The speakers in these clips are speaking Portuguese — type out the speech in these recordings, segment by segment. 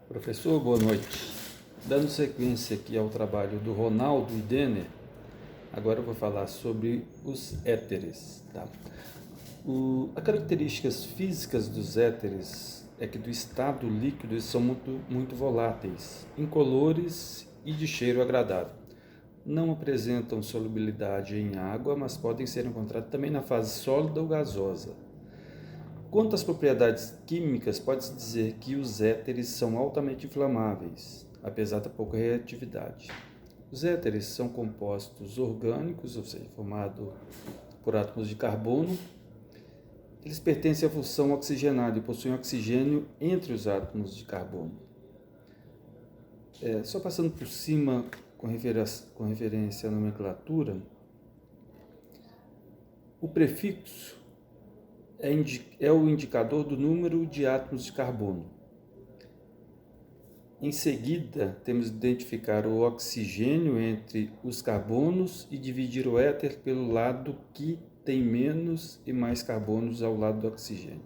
Professor, boa noite. Dando sequência aqui ao trabalho do Ronaldo e Denner, agora eu vou falar sobre os éteres. Tá? As características físicas dos éteres é que do estado líquido eles são muito voláteis, incolores e de cheiro agradável. Não apresentam solubilidade em água, mas podem ser encontrados também na fase sólida ou gasosa. Quanto às propriedades químicas, pode-se dizer que os éteres são altamente inflamáveis, apesar da pouca reatividade. Os éteres são compostos orgânicos, ou seja, formados por átomos de carbono. Eles pertencem à função oxigenada e possuem oxigênio entre os átomos de carbono. Só passando por cima, com referência à nomenclatura, o prefixo é o indicador do número de átomos de carbono. Em seguida, temos de identificar o oxigênio entre os carbonos e dividir o éter pelo lado que tem menos e mais carbonos ao lado do oxigênio.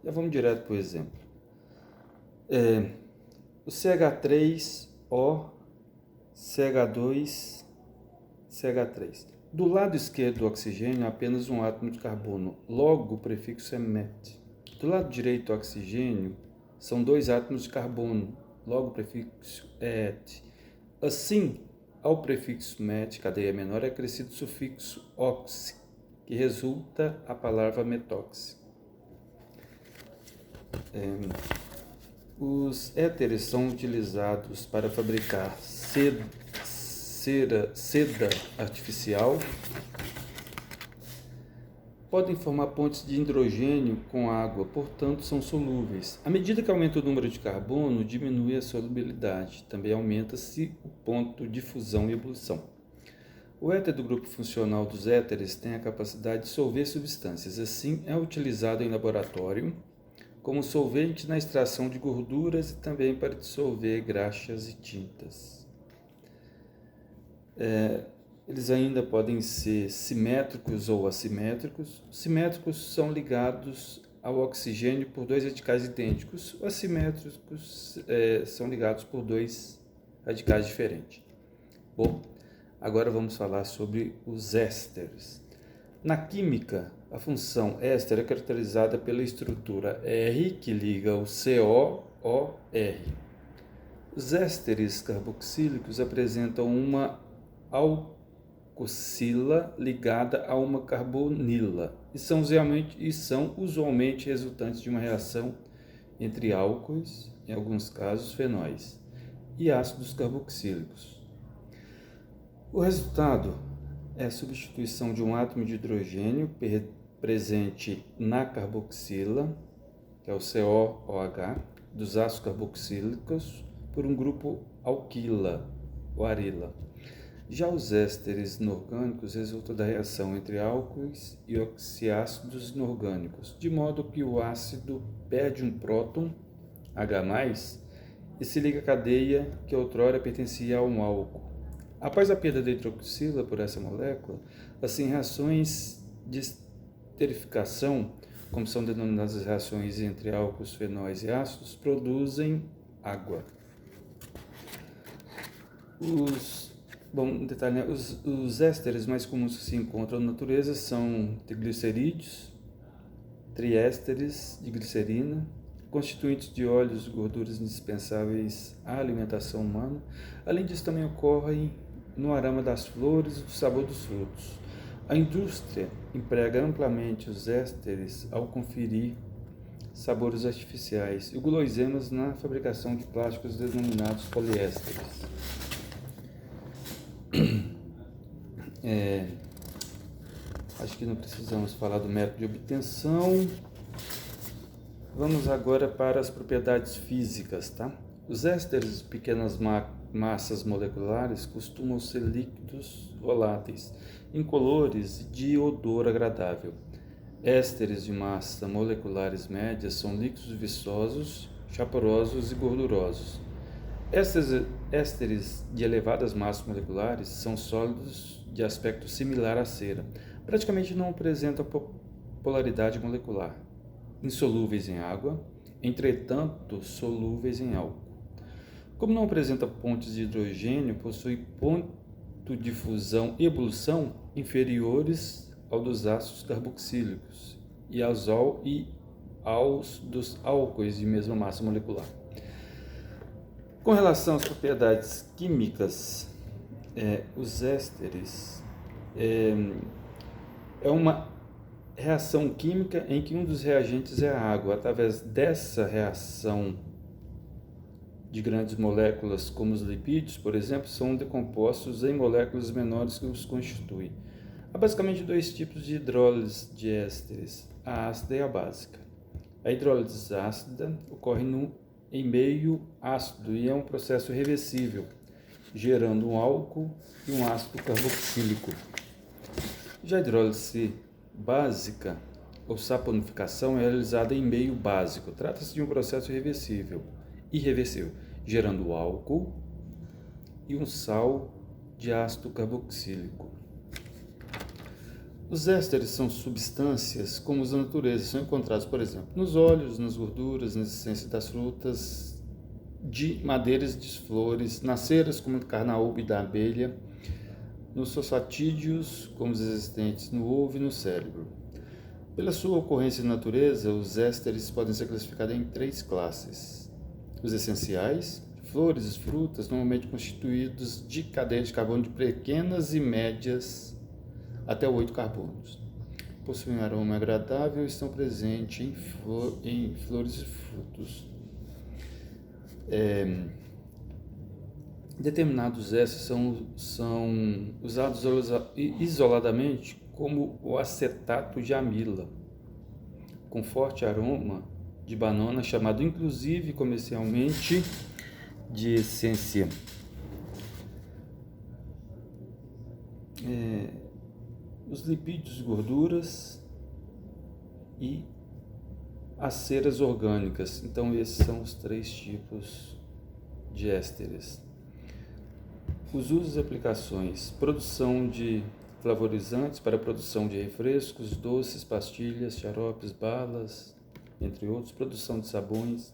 Já vamos direto para o exemplo. O CH3O, CH2, CH3. Do lado esquerdo do oxigênio há apenas um átomo de carbono, logo o prefixo é met. Do lado direito do oxigênio são dois átomos de carbono, logo o prefixo é et. Assim, ao prefixo met, cadeia menor, é acrescido o sufixo oxi, que resulta a palavra metoxi. Os éteres são utilizados para fabricar seda artificial, podem formar pontes de hidrogênio com água, portanto são solúveis. À medida que aumenta o número de carbono, diminui a solubilidade, também aumenta-se o ponto de fusão e ebulição. O éter do grupo funcional dos éteres tem a capacidade de dissolver substâncias, assim é utilizado em laboratório como solvente na extração de gorduras e também para dissolver graxas e tintas. Eles ainda podem ser simétricos ou assimétricos. Os simétricos são ligados ao oxigênio por dois radicais idênticos. Os assimétricos são ligados por dois radicais diferentes. Bom, agora vamos falar sobre os ésteres. Na química, a função éster é caracterizada pela estrutura R, que liga o COOR. Os ésteres carboxílicos apresentam uma alcoxila ligada a uma carbonila e são usualmente resultantes de uma reação entre álcoois, em alguns casos fenóis, e ácidos carboxílicos. O resultado é a substituição de um átomo de hidrogênio presente na carboxila, que é o COOH, dos ácidos carboxílicos, por um grupo alquila, ou arila. Já os ésteres inorgânicos resultam da reação entre álcoois e oxiácidos inorgânicos, de modo que o ácido perde um próton, H+, e se liga à cadeia que outrora pertencia a um álcool. Após a perda da hidroxila por essa molécula, assim reações de esterificação, como são denominadas as reações entre álcools, fenóis e ácidos, produzem água. Os ésteres mais comuns que se encontram na natureza são triglicerídeos, triésteres de glicerina, constituintes de óleos e gorduras indispensáveis à alimentação humana. Além disso, também ocorrem no aroma das flores e do sabor dos frutos. A indústria emprega amplamente os ésteres ao conferir sabores artificiais e guloseimas na fabricação de plásticos denominados poliésteres. Acho que não precisamos falar do método de obtenção. Vamos agora para as propriedades físicas, tá? Os ésteres de pequenas massas moleculares costumam ser líquidos voláteis, incolores e de odor agradável. Ésteres de massa moleculares médias são líquidos viçosos, chaporosos e gordurosos. Ésteres de elevadas massas moleculares são sólidos de aspecto similar à cera. Praticamente não apresentam polaridade molecular. Insolúveis em água, entretanto solúveis em álcool. Como não apresenta pontes de hidrogênio, possui ponto de fusão e ebulição inferiores ao dos ácidos carboxílicos e aos dos álcoois de mesma massa molecular. Com relação às propriedades químicas, os ésteres é uma reação química em que um dos reagentes é a água. Através dessa reação de grandes moléculas, como os lipídios, por exemplo, são decompostos em moléculas menores que os constituem. Há basicamente dois tipos de hidrólise de ésteres, a ácida e a básica. A hidrólise ácida ocorre em meio ácido e é um processo reversível, gerando um álcool e um ácido carboxílico. Já a hidrólise básica, ou saponificação, é realizada em meio básico. Trata-se de um processo irreversível, gerando álcool e um sal de ácido carboxílico. Os ésteres são substâncias comuns da natureza, são encontrados, por exemplo, nos óleos, nas gorduras, nas essências das frutas, de madeiras de flores, nas ceras, como do carnaúba e da abelha, nos fosfatídeos, como os existentes no ovo e no cérebro. Pela sua ocorrência na natureza, os ésteres podem ser classificados em 3 classes. Os essenciais, flores e frutas, normalmente constituídos de cadeias de carbono de pequenas e médias até 8 carbonos. Possuem um aroma agradável e estão presentes em flores e frutos. Determinados ésteres são usados isoladamente, como o acetato de amila, com forte aroma de banana, chamado inclusive comercialmente de essência. Os lipídios, gorduras e as ceras orgânicas. Então, esses são os 3 tipos de ésteres. Os usos e aplicações: produção de flavorizantes para a produção de refrescos, doces, pastilhas, xaropes, balas, entre outros. Produção de sabões,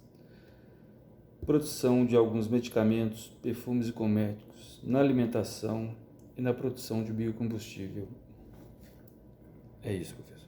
produção de alguns medicamentos, perfumes e cosméticos, na alimentação e na produção de biocombustível. É isso, professor.